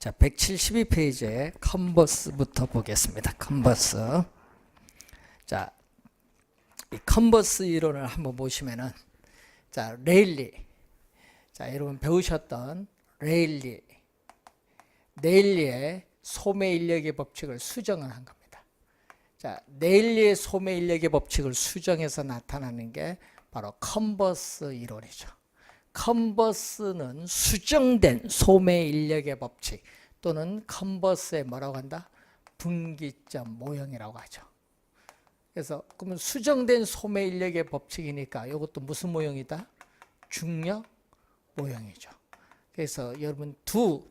자, 172페이지에 컨버스부터 보겠습니다. 컨버스. 자, 이 컨버스 이론을 한번 보시면은, 자, 레일리. 자, 여러분 배우셨던 레일리의 소매 인력의 법칙을 수정을 한 겁니다. 자, 레일리의 소매 인력의 법칙을 수정해서 나타나는 게 바로 컨버스 이론이죠. 컨버스는 수정된 소매 인력의 법칙 또는 컨버스의 뭐라고 한다? 분기점 모형이라고 하죠. 그래서 그러면 수정된 소매 인력의 법칙이니까 이것도 무슨 모형이다? 중력 모형이죠. 그래서 여러분 두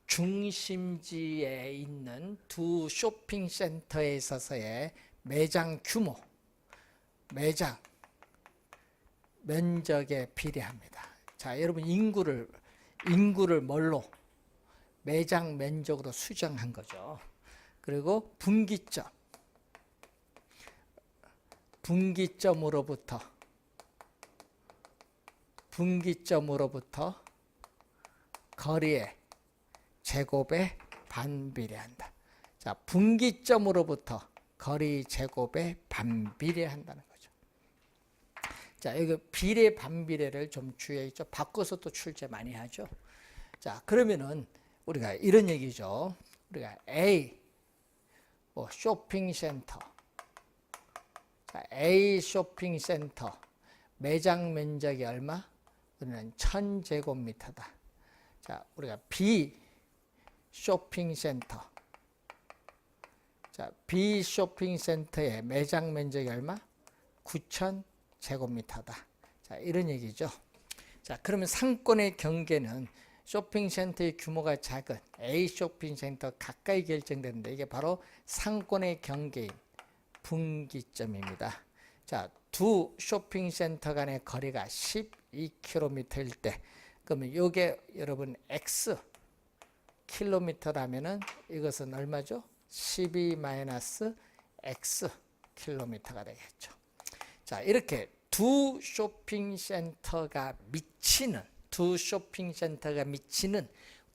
중심지에 있는 두 쇼핑센터에 있어서의 매장 규모, 매장 면적에 비례합니다. 자, 여러분 인구를 뭘로? 매장 면적으로 수정한 거죠. 그리고 분기점으로부터 거리의 제곱에 반비례한다. 자, 분기점으로부터 거리 제곱에 반비례한다는 거죠. 자, 여기 비례 반비례를 좀 주의했죠. 바꿔서 또 출제 많이 하죠. 자, 그러면은 우리가 이런 얘기죠. 우리가 A 쇼핑센터. 자, A 쇼핑센터 매장 면적이 얼마? 우리는 1000제곱미터다. 자, 우리가 B 쇼핑센터. 자, B 쇼핑센터의 매장 면적이 얼마? 9000제곱미터다. 자, 이런 얘기죠. 자, 그러면 상권의 경계는 쇼핑센터의 규모가 작은 A 쇼핑센터 가까이 결정되는데 이게 바로 상권의 경계인 분기점입니다. 자, 두 쇼핑센터 간의 거리가 12km일 때 그러면 이게 여러분 X 킬로미터라면은 이것은 얼마죠? 12-X 킬로미터가 되겠죠. 자, 이렇게 두 쇼핑센터가 미치는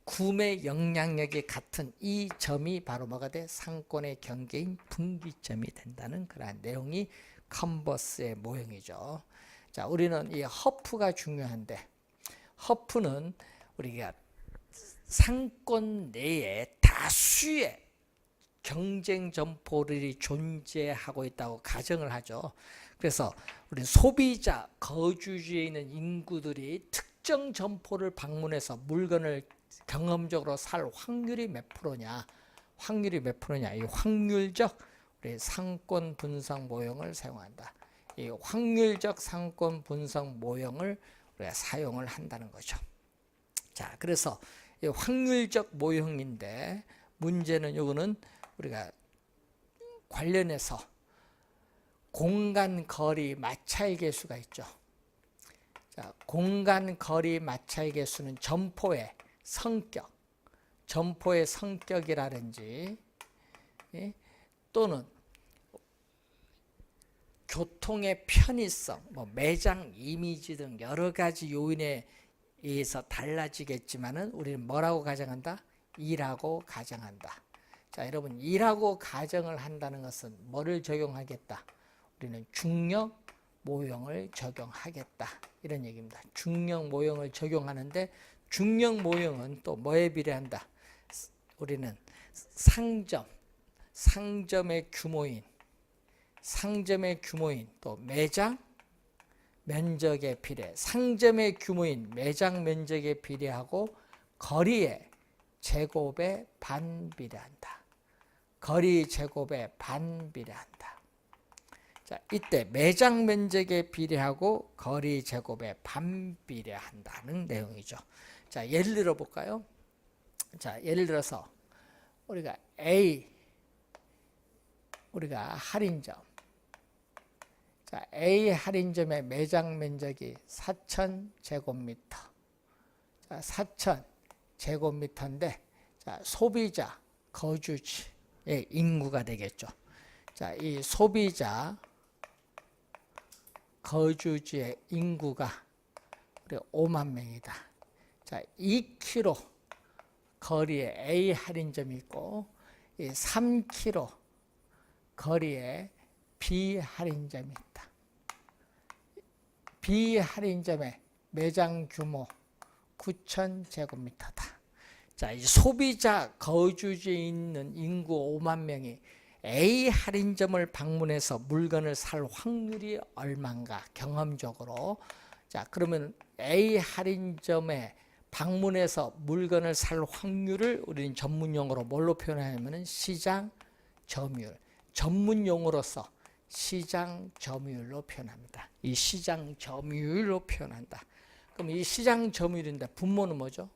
구매 영향력이 같은 이 점이 바로 뭐가 돼? 상권의 경계인 분기점이 된다는 그러한 내용이 컨버스의 모형이죠. 자, 우리는 이 허프가 중요한데 허프는 우리가 상권 내에 다수의 경쟁 점포들이 존재하고 있다고 가정을 하죠. 그래서 우리 소비자, 거주지에 있는 인구들이 특정 점포를 방문해서 물건을 경험적으로 살 확률이 몇 프로냐? 이 확률적 우리 상권 분석 모형을 사용한다. 이 확률적 상권 분석 모형을 우리가 사용을 한다는 거죠. 자, 그래서 이 확률적 모형인데 문제는 요거는 우리가 관련해서 공간 거리 마찰 계수가 있죠. 자, 공간 거리 마찰 계수는 점포의 성격이라든지 또는 교통의 편의성, 매장 이미지 등 여러 가지 요인에 의해서 달라지겠지만은 우리는 뭐라고 가정한다? 2라고 가정한다. 자, 여러분 2라고 가정을 한다는 것은 뭐를 적용하겠다? 우리는 중력 모형을 적용하겠다. 이런 얘기입니다. 중력 모형을 적용하는데 중력 모형은 또 뭐에 비례한다? 우리는 상점의 규모인 또 매장 면적에 비례, 상점의 규모인 매장 면적에 비례하고 거리의 제곱에 반비례한다. 자, 이때 매장 면적에 비례하고 거리 제곱에 반비례한다는 내용이죠. 자, 예를 들어 볼까요? 자, 예를 들어서 우리가 할인점. 자, A 할인점의 매장 면적이 4000제곱미터. 자, 4000제곱미터인데 자, 소비자 거주지의 인구가 되겠죠. 자, 이 소비자 거주지의 인구가 우리 5만 명이다. 자, 2km 거리에 A 할인점이 있고 이 3km 거리에 B 할인점이 있다. B 할인점의 매장 규모 9,000제곱미터다. 자, 이 소비자 거주지에 있는 인구 5만 명이 A 할인점을 방문해서 물건을 살 확률이 얼마인가 경험적으로. 자, 그러면 A 할인점에 방문해서 물건을 살 확률을 우리는 전문용어로 뭘로 표현하냐면 시장 점유율. 전문용어로서 시장 점유율로 표현합니다. 이 시장 점유율로 표현한다. 그럼 이 시장 점유율인데 분모는 뭐죠?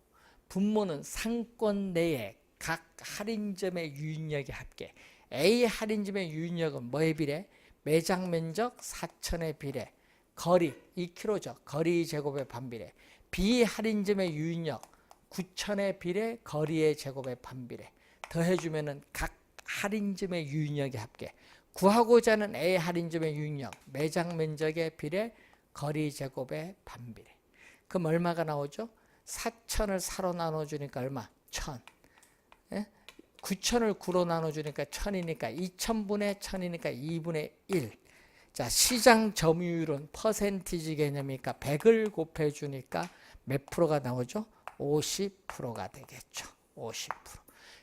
분모는 상권 내에 각 할인점의 유인력의 합계. A 할인점의 유인력은 뭐에 비례? 매장 면적 4,000에 비례. 거리 2km죠. 거리 제곱의 반비례. B 할인점의 유인력 9,000에 비례. 거리의 제곱의 반비례. 더해주면은 각 할인점의 유인력의 합계. 구하고자 하는 A 할인점의 유인력 매장 면적의 비례. 거리 제곱의 반비례. 그럼 얼마가 나오죠? 4,000을 4로 나눠주니까 얼마? 1,000. 예? 9,000을 9로 나눠주니까 1,000이니까 2,000분의 1,000이니까 2분의 1. 자, 시장 점유율은 퍼센티지 개념이니까 100을 곱해주니까 몇 프로가 나오죠? 50%가 되겠죠. 50%.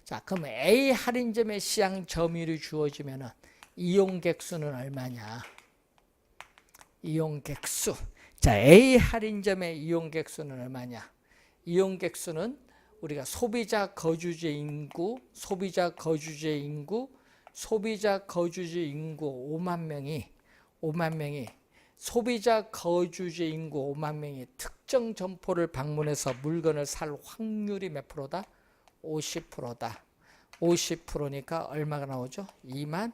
자, 그럼 A 할인점의 시장 점유율이 주어지면은 이용객 수는 얼마냐? 이용객 수. 자, A 할인점의 이용객 수는 얼마냐? 이용객 수는 우리가 소비자 거주지 인구 5만 명이 소비자 거주지 인구 5만 명이 특정 점포를 방문해서 물건을 살 확률이 몇 프로다? 50%다. 50%니까 얼마가 나오죠? 2만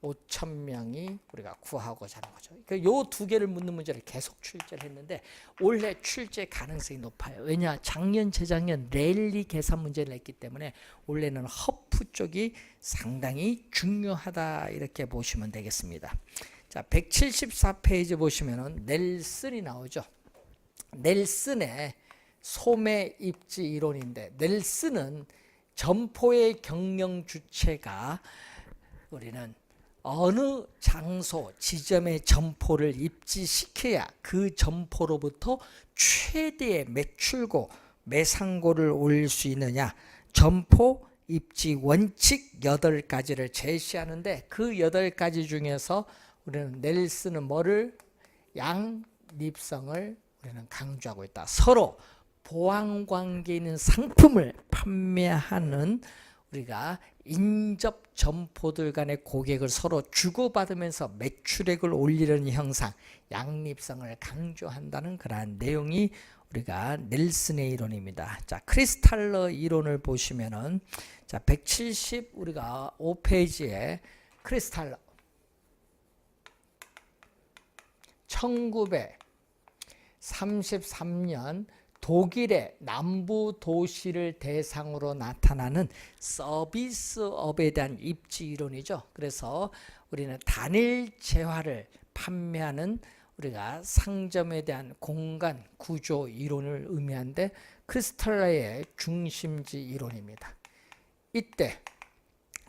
5천 명이 우리가 구하고자 하는 거죠. 그러니까 요 두 개를 묻는 문제를 계속 출제를 했는데 올해 출제 가능성이 높아요. 왜냐? 작년, 재작년 랠리 계산 문제를 냈기 때문에 올해는 허프 쪽이 상당히 중요하다 이렇게 보시면 되겠습니다. 자, 174페이지 보시면은 넬슨이 나오죠. 넬슨의 소매 입지 이론인데 넬슨은 점포의 경영 주체가 우리는 어느 장소, 지점의 점포를 입지시켜야 그 점포로부터 최대의 매출고, 매상고를 올릴 수 있느냐. 점포 입지 원칙 8가지를 제시하는데 그 8가지 중에서 우리는 넬슨은 뭐를? 양립성을 우리는 강조하고 있다. 서로 보완관계 있는 상품을 판매하는 우리가 인접 점포들 간의 고객을 서로 주고받으면서 매출액을 올리려는 형상, 양립성을 강조한다는 그러한 내용이 우리가 넬슨의 이론입니다. 자, 크리스탈러 이론을 보시면은 자, 170 우리가 5페이지에 크리스탈러 1933년 독일의 남부 도시를 대상으로 나타나는 서비스업에 대한 입지 이론이죠. 그래서 우리는 단일 재화를 판매하는 우리가 상점에 대한 공간 구조 이론을 의미하는데 크리스탈러의 중심지 이론입니다. 이때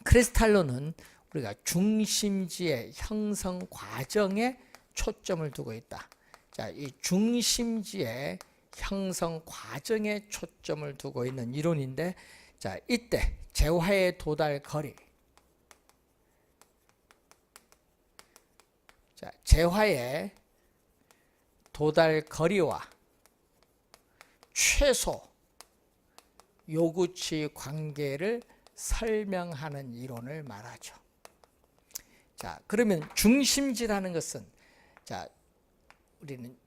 크리스탈러는 우리가 중심지의 형성 과정에 초점을 두고 있다. 자, 이 중심지의 형성 과정에 초점을 두고 있는 이론인데, 자, 이때 재화의 도달 거리, 자, 재화의 도달 거리와 최소 요구치 관계를 설명하는 이론을 말하죠. 자, 그러면 중심지라는 것은, 자, 우리는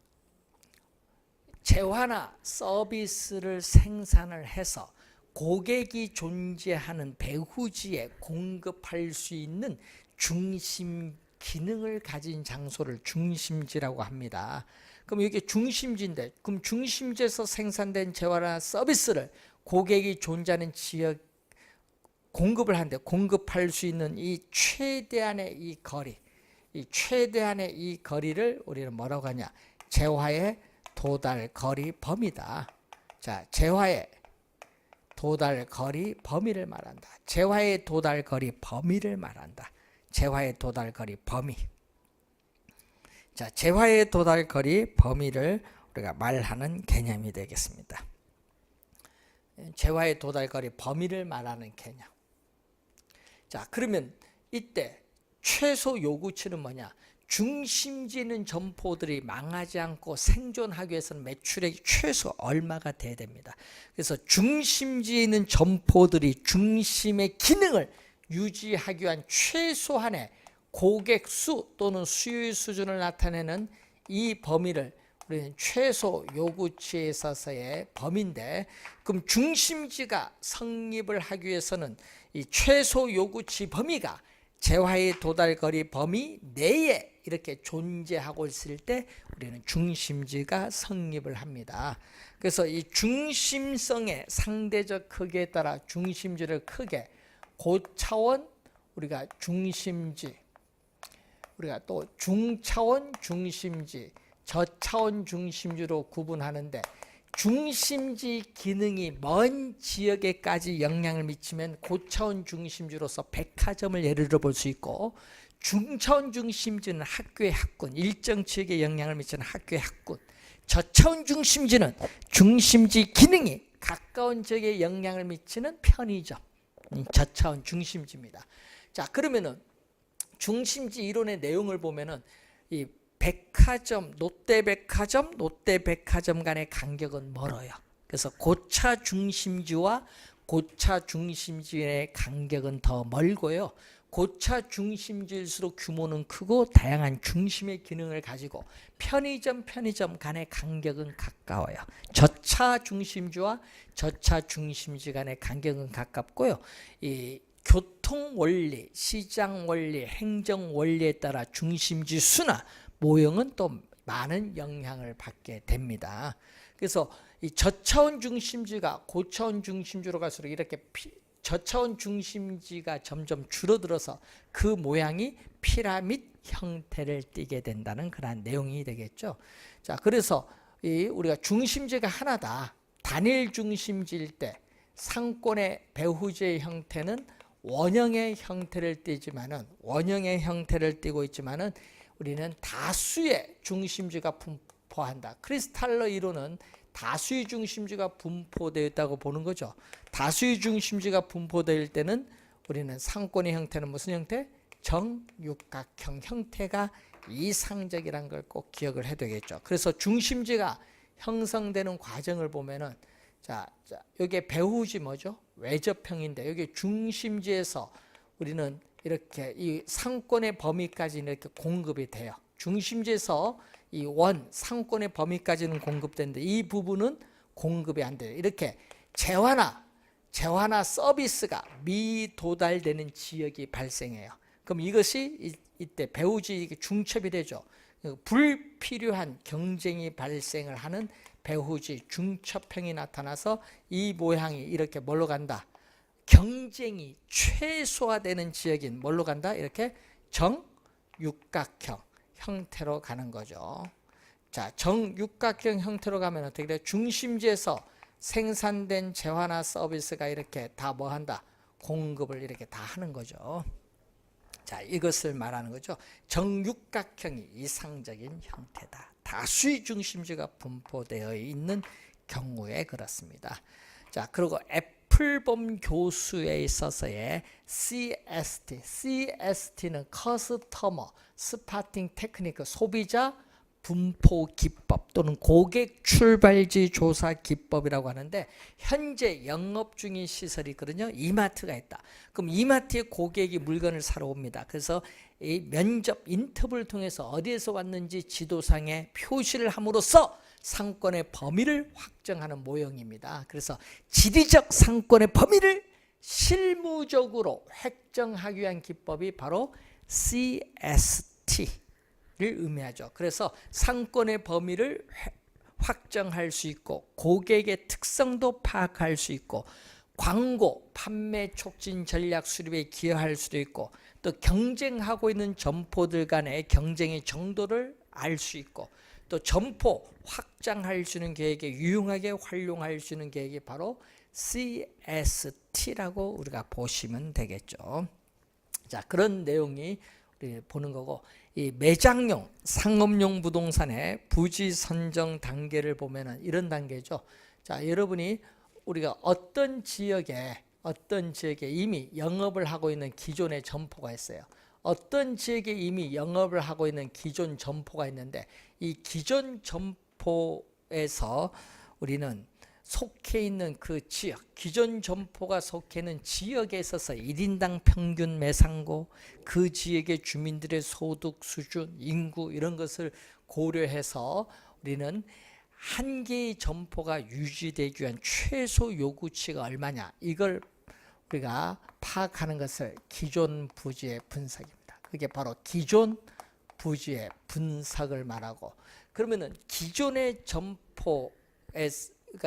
재화나 서비스를 생산을 해서 고객이 존재하는 배후지에 공급할 수 있는 중심 기능을 가진 장소를 중심지라고 합니다. 그럼 이게 중심지인데, 그럼 중심지에서 생산된 재화나 서비스를 고객이 존재하는 지역 공급을 하는데, 공급할 수 있는 이 최대한의 이 거리, 이 최대한의 이 거리를 우리는 뭐라고 하냐? 재화의 도달 거리 범위다. 자, 재화의 도달거리 범위를 말한다. 재화의 도달거리 범위를 말한다. 재화의 도달거리 범위. 자, 재화의 도달거리 범위를 우리가 말하는 개념이 되겠습니다. 재화의 도달거리 범위를 말하는 개념. 자, 그러면 이때 최소 요구치는 뭐냐? 중심지 있는 점포들이 망하지 않고 생존하기 위해서는 매출액이 최소 얼마가 돼야 됩니다. 그래서 중심지에 있는 점포들이 중심의 기능을 유지하기 위한 최소한의 고객 수 또는 수요의 수준을 나타내는 이 범위를 우리는 최소 요구치에 있어서의 범위인데, 그럼 중심지가 성립을 하기 위해서는 이 최소 요구치 범위가 재화의 도달거리 범위 내에 이렇게 존재하고 있을 때 우리는 중심지가 성립을 합니다. 그래서 이 중심성의 상대적 크기에 따라 중심지를 크게 고차원 우리가 중심지, 우리가 또 중차원 중심지, 저차원 중심지로 구분하는데, 중심지 기능이 먼 지역에까지 영향을 미치면 고차원 중심지로서 백화점을 예를 들어 볼 수 있고, 중차원 중심지는 학교의 학군, 일정 지역에 영향을 미치는 학교의 학군, 저차원 중심지는 중심지 기능이 가까운 지역에 영향을 미치는 편의점, 저차원 중심지입니다. 자, 그러면은 중심지 이론의 내용을 보면은 이 백화점, 롯데백화점 간의 간격은 멀어요. 그래서 고차 중심지와 고차 중심지의 간격은 더 멀고요. 고차 중심지일수록 규모는 크고 다양한 중심의 기능을 가지고 편의점 간의 간격은 가까워요. 저차 중심지와 저차 중심지 간의 간격은 가깝고요. 이 교통 원리, 시장 원리, 행정 원리에 따라 중심지 수나 모형은 또 많은 영향을 받게 됩니다. 그래서 이 저차원 중심지가 고차원 중심지로 갈수록 이렇게 저차원 중심지가 점점 줄어들어서 그 모양이 피라미드 형태를 띠게 된다는 그런 내용이 되겠죠. 자, 그래서 우리가 중심지가 하나다. 단일 중심지일 때 상권의 배후지의 형태는 원형의 형태를 띠고 있지만은 우리는 다수의 중심지가 분포한다. 크리스탈러 이론은 다수의 중심지가 분포되어 있다고 보는 거죠. 다수의 중심지가 분포될 때는 우리는 상권의 형태는 무슨 형태? 정육각형 형태가 이상적이라는 걸 꼭 기억을 해야 되겠죠. 그래서 중심지가 형성되는 과정을 보면은 자, 여기 배후지 뭐죠? 외접형인데 여기 중심지에서 우리는 이렇게 이 상권의 범위까지 이렇게 공급이 돼요. 중심지에서 이 상권의 범위까지는 공급되는데 이 부분은 공급이 안 돼요. 이렇게 재화나 서비스가 미도달되는 지역이 발생해요. 그럼 이것이 이때 배후지 중첩이 되죠. 불필요한 경쟁이 발생을 하는 배후지 중첩형이 나타나서 이 모양이 이렇게 뭘로 간다? 경쟁이 최소화되는 지역인 뭘로 간다? 이렇게 정육각형 형태로 가는 거죠. 자, 정육각형 형태로 가면 어떻게 돼요? 중심지에서 생산된 재화나 서비스가 이렇게 다 뭐 한다? 공급을 이렇게 다 하는 거죠. 자, 이것을 말하는 거죠. 정육각형이 이상적인 형태다. 다수의 중심지가 분포되어 있는 경우에 그렇습니다. 자, 그리고 애플범 교수에 있어서의 CST는 커스터머 스파팅 테크니크, 소비자 분포 기법 또는 고객 출발지 조사 기법이라고 하는데, 현재 영업 중인 시설이 있거든요. 이마트가 있다. 그럼 이마트에 고객이 물건을 사러 옵니다. 그래서 이 면접 인터뷰를 통해서 어디에서 왔는지 지도상에 표시를 함으로써 상권의 범위를 확정하는 모형입니다. 그래서 지리적 상권의 범위를 실무적으로 획정하기 위한 기법이 바로 CST를 의미하죠. 그래서 상권의 범위를 확정할 수 있고 고객의 특성도 파악할 수 있고 광고, 판매 촉진 전략 수립에 기여할 수도 있고 또 경쟁하고 있는 점포들 간의 경쟁의 정도를 알 수 있고 또 점포 확장할 수 있는 계획에 유용하게 활용할 수 있는 계획이 바로 CST라고 우리가 보시면 되겠죠. 자, 그런 내용이 우리 보는 거고, 이 매장용, 상업용 부동산의 부지 선정 단계를 보면은 이런 단계죠. 자, 여러분이 우리가 어떤 지역에 이미 영업을 하고 있는 기존의 점포가 있어요. 어떤 지역에 이미 영업을 하고 있는 기존 점포가 있는데, 이 기존 점포에서 우리는 속해 있는 그 지역, 기존 점포가 속해 있는 지역에 있어서 1인당 평균 매상고, 그 지역의 주민들의 소득 수준, 인구 이런 것을 고려해서 우리는 한 개의 점포가 유지되기 위한 최소 요구치가 얼마냐, 이걸 우리가 파악하는 것을 기존 부지의 분석입니다. 그게 바로 기존 부지의 분석을 말하고, 그러면은 기존의 점포가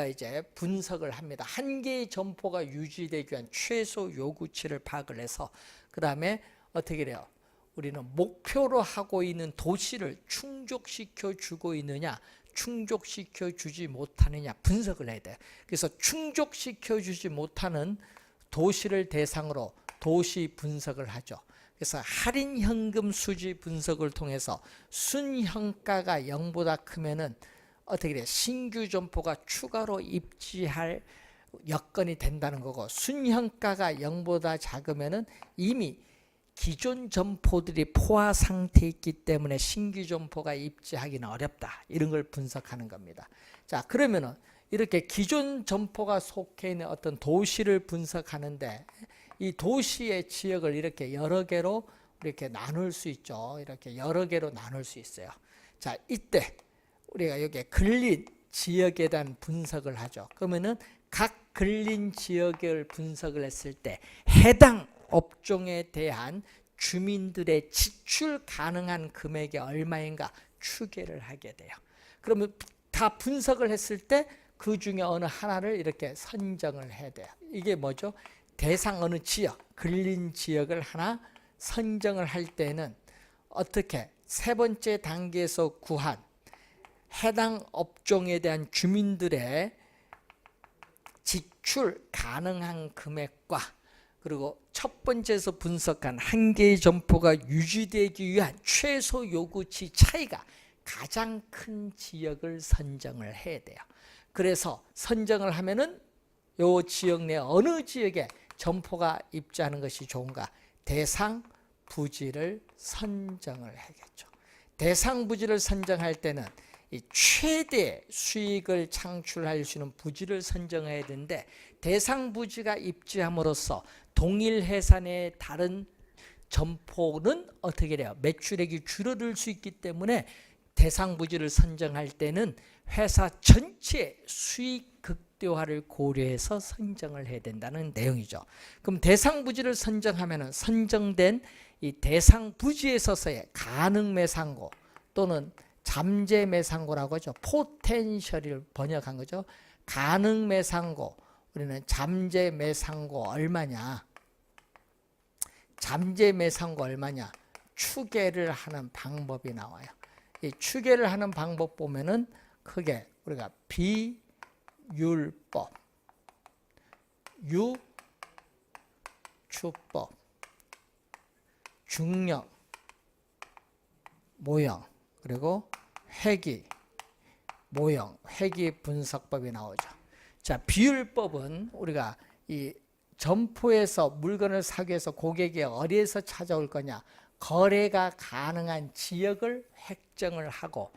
이제 분석을 합니다. 한 개의 점포가 유지되기 위한 최소 요구치를 파악을 해서, 그 다음에 어떻게 돼요? 우리는 목표로 하고 있는 도시를 충족시켜 주고 있느냐, 충족시켜 주지 못하느냐 분석을 해야 돼요. 그래서 충족시켜 주지 못하는 도시를 대상으로 도시 분석을 하죠. 그래서 할인 현금 수지 분석을 통해서 순현가가 0보다 크면은 어떻게 돼요? 신규 점포가 추가로 입지할 여건이 된다는 거고, 순현가가 0보다 작으면은 이미 기존 점포들이 포화 상태에 있기 때문에 신규 점포가 입지하기는 어렵다, 이런 걸 분석하는 겁니다. 자, 그러면은 이렇게 기존 점포가 속해 있는 어떤 도시를 분석하는데, 이 도시의 지역을 이렇게 여러 개로 이렇게 나눌 수 있죠. 이렇게 여러 개로 나눌 수 있어요. 자, 이때 우리가 여기에 근린 지역에 대한 분석을 하죠. 그러면은 각 근린 지역을 분석을 했을 때 해당 업종에 대한 주민들의 지출 가능한 금액이 얼마인가 추계를 하게 돼요. 그러면 다 분석을 했을 때 그 중에 어느 하나를 이렇게 선정을 해야 돼요. 이게 뭐죠? 대상 어느 지역, 근린 지역을 하나 선정을 할 때는 어떻게 세 번째 단계에서 구한 해당 업종에 대한 주민들의 지출 가능한 금액과, 그리고 첫 번째에서 분석한 한 개의 점포가 유지되기 위한 최소 요구치 차이가 가장 큰 지역을 선정을 해야 돼요. 그래서 선정을 하면은 요 지역 내 어느 지역에 점포가 입지하는 것이 좋은가, 대상 부지를 선정을 하겠죠. 대상 부지를 선정할 때는 이 최대 수익을 창출할 수 있는 부지를 선정해야 되는데, 대상 부지가 입지함으로써 동일 해산의 다른 점포는 어떻게 돼요? 매출액이 줄어들 수 있기 때문에 대상 부지를 선정할 때는 회사 전체 수익 극대화를 고려해서 선정을 해야 된다는 내용이죠. 그럼 대상 부지를 선정하면은 선정된 이 대상 부지에 있어서의 가능 매상고 또는 잠재 매상고라고 하죠. 포텐셜을 번역한 거죠. 가능 매상고, 우리는 잠재 매상고 얼마냐, 잠재 매상고 얼마냐 추계를 하는 방법이 나와요. 이 추계를 하는 방법 보면은 크게 우리가 비율법, 유추법, 중력, 모형, 그리고 회귀, 모형, 회귀 분석법이 나오죠. 자, 비율법은 우리가 이 점포에서 물건을 사기 위해서 고객이 어디에서 찾아올 거냐, 거래가 가능한 지역을 획정을 하고,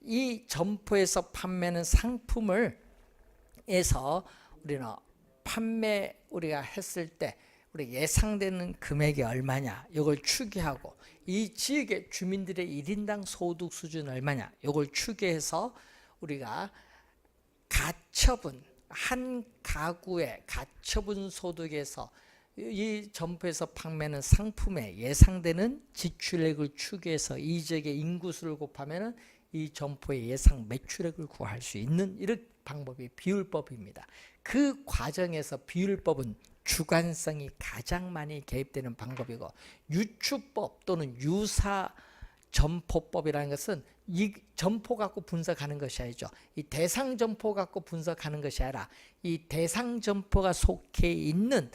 이 점포에서 판매하는 상품을 에서 우리는 판매 우리가 했을 때 우리 예상되는 금액이 얼마냐, 이걸 추계하고, 이 지역의 주민들의 1인당 소득 수준 얼마냐, 이걸 추계해서 우리가 가처분, 한 가구의 가처분 소득에서 이 점포에서 판매하는 상품의 예상되는 지출액을 추계해서 이 지역의 인구수를 곱하면 이 점포의 예상 매출액을 구할 수 있는 이런 방법이 비율법입니다. 그 과정에서 비율법은 주관성이 가장 많이 개입되는 방법이고, 유추법 또는 유사 점포법이라는 것은 이 점포 갖고 분석하는 것이 아니죠. 이 대상 점포 갖고 분석하는 것이 아니라 이 대상 점포가 속해 있는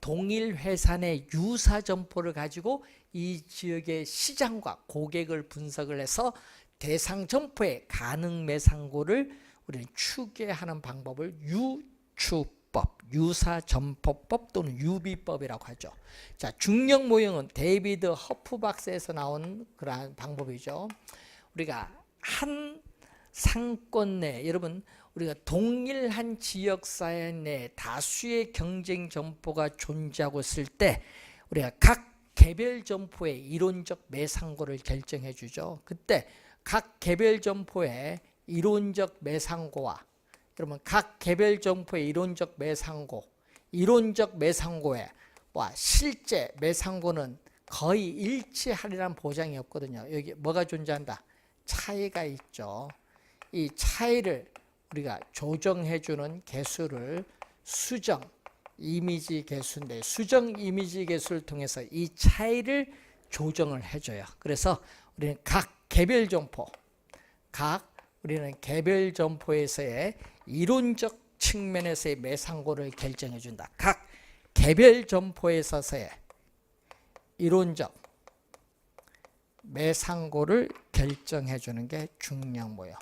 동일 회산의 유사 점포를 가지고 이 지역의 시장과 고객을 분석을 해서 대상 점포의 가능 매상고를 우리는 추계하는 방법을 유추법, 유사점포법 또는 유비법이라고 하죠. 자, 중력 모형은 데이비드 허프박스에서 나온 그러한 방법이죠. 우리가 한 상권 내, 여러분 우리가 동일한 지역사회 내 다수의 경쟁 점포가 존재하고 있을 때 우리가 각 개별 점포의 이론적 매상고를 결정해 주죠. 그때 각 개별 점포의 이론적 매상고와 그러면 각 개별 점포의 이론적 매상고와 실제 매상고는 거의 일치하리라는 보장이 없거든요. 여기 뭐가 존재한다? 차이가 있죠. 이 차이를 우리가 조정해 주는 개수를 수정 이미지 개수인데, 수정 이미지 개수를 통해서 이 차이를 조정을 해줘요. 그래서 우리는 우리는 개별 점포에서의 이론적 측면에서의 매상고를 결정해 준다. 각 개별 점포에 있어서의 이론적 매상고를 결정해 주는 게 중력 모형이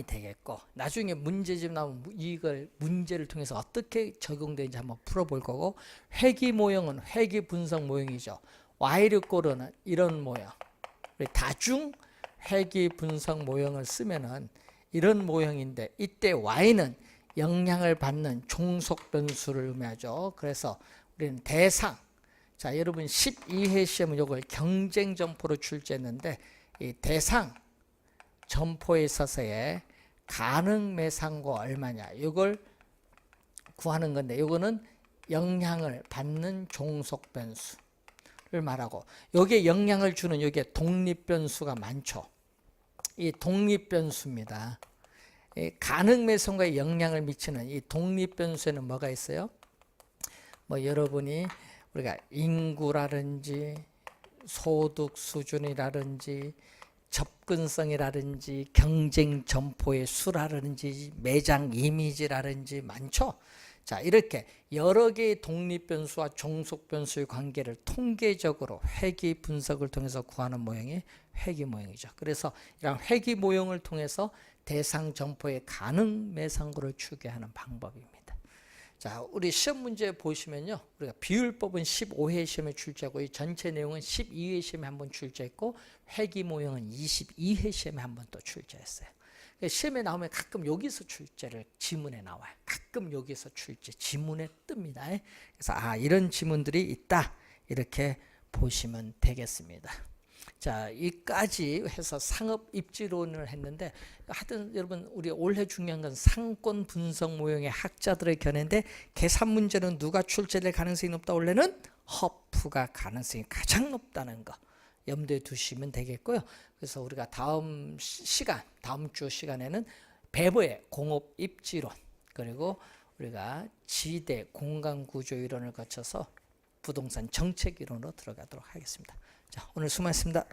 되겠고, 나중에 문제집 나오면 이걸 문제를 통해서 어떻게 적용되는지 한번 풀어볼 거고, 회귀 모형은 회귀 분석 모형이죠. Y를 고르는 이런 모형, 다중 회귀 분석 모형을 쓰면은 이런 모형인데, 이때 Y는 영향을 받는 종속 변수를 의미하죠. 그래서 우리는 대상, 자 여러분 12회 시험은 이걸 경쟁 점포로 출제했는데, 이 대상 점포에 있어서의 가능 매상고 얼마냐 이걸 구하는 건데, 이거는 영향을 받는 종속 변수를 말하고, 여기에 영향을 주는 여기에 독립 변수가 많죠. 이 독립 변수입니다. 가능 매상고에 영향을 미치는 이 독립 변수에는 뭐가 있어요? 뭐 여러분이 우리가 인구라든지 소득 수준이라든지 접근성이라든지 경쟁 점포의 수라든지 매장 이미지라든지 많죠. 자, 이렇게 여러 개의 독립 변수와 종속 변수의 관계를 통계적으로 회귀 분석을 통해서 구하는 모형이 회귀 모형이죠. 그래서 이런 회귀 모형을 통해서 대상 점포의 가능 매상고를 추계하는 방법입니다. 자, 우리 시험 문제 보시면요, 우리가 비율법은 15회 시험에 출제하고 이 전체 내용은 12회 시험에 한번 출제했고, 회귀 모형은 22회 시험에 한번 또 출제했어요. 시험에 나오면 가끔 여기서 출제를 지문에 나와요. 가끔 여기서 출제 지문에 뜹니다. 그래서 이런 지문들이 있다, 이렇게 보시면 되겠습니다. 자, 이까지 해서 상업 입지론을 했는데, 하여튼 여러분 우리 올해 중요한 건 상권 분석 모형의 학자들의 견해인데, 계산 문제는 누가 출제될 가능성이 높다? 원래는 허프가 가능성이 가장 높다는 거 염두에 두시면 되겠고요. 그래서 우리가 다음 주 시간에는 배부의 공업 입지론, 그리고 우리가 지대 공간 구조 이론을 거쳐서 부동산 정책 이론으로 들어가도록 하겠습니다. 자, 오늘 수고하셨습니다.